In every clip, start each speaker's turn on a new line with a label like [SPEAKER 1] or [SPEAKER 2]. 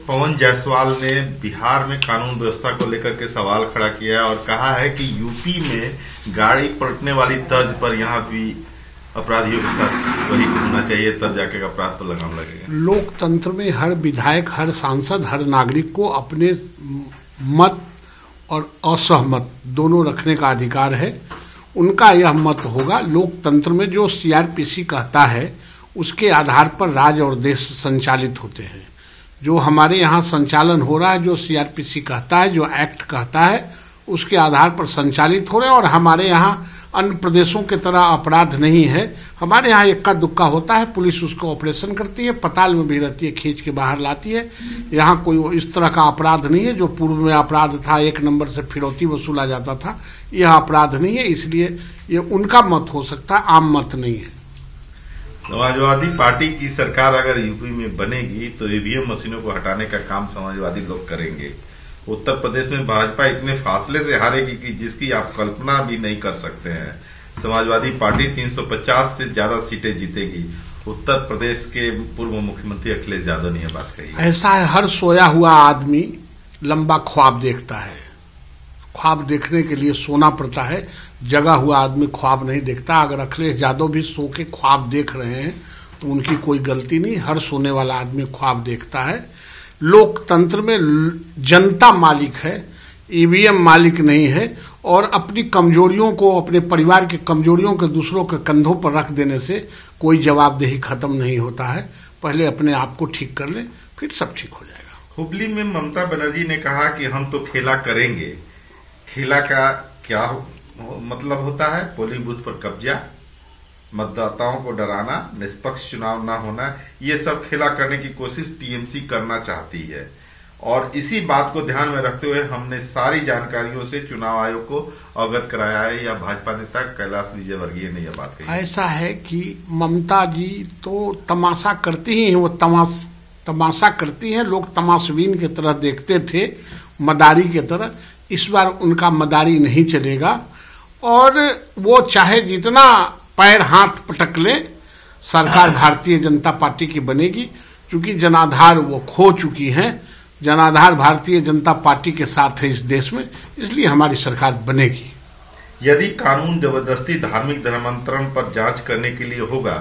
[SPEAKER 1] पवन जायसवाल ने बिहार में कानून व्यवस्था को लेकर के सवाल खड़ा किया और कहा है कि यूपी में गाड़ी पलटने वाली तर्ज पर यहाँ भी अपराधियों के साथ वही होना चाहिए, तब जाके अपराध पर लगाम लगेगा।
[SPEAKER 2] लोकतंत्र में हर विधायक, हर सांसद, हर नागरिक को अपने मत और असहमत दोनों रखने का अधिकार है। उनका यह मत होगा। लोकतंत्र में जो सीआरपीसी कहता है उसके आधार पर राज्य और देश संचालित होते हैं। जो हमारे यहाँ संचालन हो रहा है, जो सीआरपीसी कहता है, जो एक्ट कहता है, उसके आधार पर संचालित हो रहे हैं। और हमारे यहाँ अन्य प्रदेशों के तरह अपराध नहीं है। हमारे यहाँ इक्का दुक्का होता है, पुलिस उसको ऑपरेशन करती है, पताल में भी रहती है, खींच के बाहर लाती है। यहाँ कोई इस तरह का अपराध नहीं है जो पूर्व में अपराध था, 1 नंबर से फिरौती वसूला जाता था। यह अपराध नहीं है, इसलिए ये उनका मत हो सकता है, आम मत नहीं है।
[SPEAKER 1] समाजवादी पार्टी की सरकार अगर यूपी में बनेगी तो ईवीएम मशीनों को हटाने का काम समाजवादी लोग करेंगे। उत्तर प्रदेश में भाजपा इतने फासले से हारेगी कि जिसकी आप कल्पना भी नहीं कर सकते हैं। समाजवादी पार्टी 350 से ज्यादा सीटें जीतेगी। उत्तर प्रदेश के पूर्व मुख्यमंत्री अखिलेश यादव ने यह बात कही।
[SPEAKER 2] ऐसा है, हर सोया हुआ आदमी लंबा ख्वाब देखता है। ख्वाब देखने के लिए सोना पड़ता है, जगा हुआ आदमी ख्वाब नहीं देखता। अगर अखिलेश यादव भी सो के ख्वाब देख रहे हैं तो उनकी कोई गलती नहीं। हर सोने वाला आदमी ख्वाब देखता है। लोकतंत्र में जनता मालिक है, ईवीएम मालिक नहीं है। और अपनी कमजोरियों को, अपने परिवार की कमजोरियों को दूसरों के कंधों पर रख देने से कोई जवाबदेही खत्म नहीं होता है। पहले अपने आप को ठीक कर ले, फिर सब ठीक हो जाएगा।
[SPEAKER 1] हुबली में ममता बनर्जी ने कहा कि हम तो खेला करेंगे। खेला का क्या मतलब होता है? पोलिंग बूथ पर कब्जा, मतदाताओं को डराना, निष्पक्ष चुनाव न होना, ये सब खेला करने की कोशिश टीएमसी करना चाहती है। और इसी बात को ध्यान में रखते हुए हमने सारी जानकारियों से चुनाव आयोग को अवगत कराया है। या भाजपा नेता कैलाश विजयवर्गीय ने यह बात कही।
[SPEAKER 2] ऐसा है कि ममता जी तो तमाशा करती ही हैं, वो तमाशा करती हैं। लोग तमाशबीन की तरह देखते थे, मदारी की तरह। इस बार उनका मदारी नहीं चलेगा और वो चाहे जितना पैर हाथ पटक ले, सरकार भारतीय जनता पार्टी की बनेगी। क्योंकि जनाधार वो खो चुकी हैं। जनाधार भारतीय जनता पार्टी के साथ है इस देश में, इसलिए हमारी सरकार बनेगी।
[SPEAKER 1] यदि कानून जबरदस्ती धार्मिक धर्मांतरण पर जांच करने के लिए होगा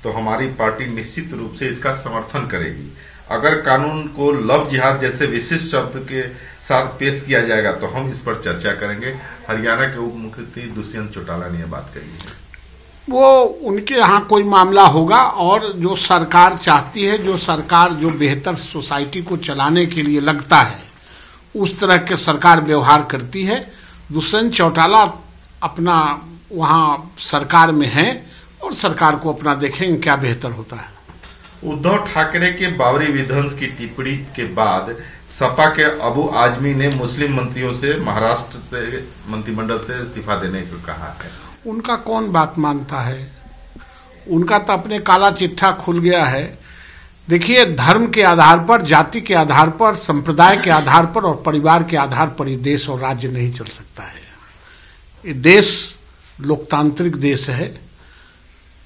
[SPEAKER 1] तो हमारी पार्टी निश्चित रूप से इसका समर्थन करेगी। अगर कानून को लव जिहाद जैसे विशिष्ट शब्द के साथ पेश किया जाएगा तो हम इस पर चर्चा करेंगे। हरियाणा के उप मुख्यमंत्री दुष्यंत चौटाला ने यह बात कही है।
[SPEAKER 2] वो उनके यहाँ कोई मामला होगा और जो सरकार चाहती है, जो सरकार जो बेहतर सोसाइटी को चलाने के लिए लगता है, उस तरह के सरकार व्यवहार करती है। दुष्यंत चौटाला अपना वहाँ सरकार में है और सरकार को अपना देखेंगे क्या बेहतर होता है।
[SPEAKER 1] उद्धव ठाकरे के बाबरी विध्वंस की टिप्पणी के बाद सपा के अबू आजमी ने मुस्लिम मंत्रियों से महाराष्ट्र से मंत्रिमंडल से इस्तीफा देने को कहा है।
[SPEAKER 2] उनका कौन बात मानता है? उनका तो अपने काला चिट्ठा खुल गया है। देखिए, धर्म के आधार पर, जाति के आधार पर, संप्रदाय के आधार पर और परिवार के आधार पर ये देश और राज्य नहीं चल सकता है। ये देश लोकतांत्रिक देश है।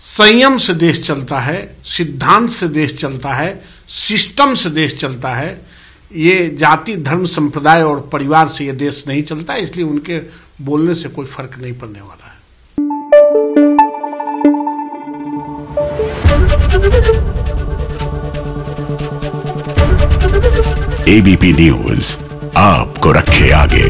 [SPEAKER 2] संयम से देश चलता है, सिद्धांत से देश चलता है, सिस्टम से देश चलता है। ये जाति, धर्म, संप्रदाय और परिवार से ये देश नहीं चलता, इसलिए उनके बोलने से कोई फर्क नहीं पड़ने वाला है।
[SPEAKER 3] एबीपी न्यूज आपको रखे आगे।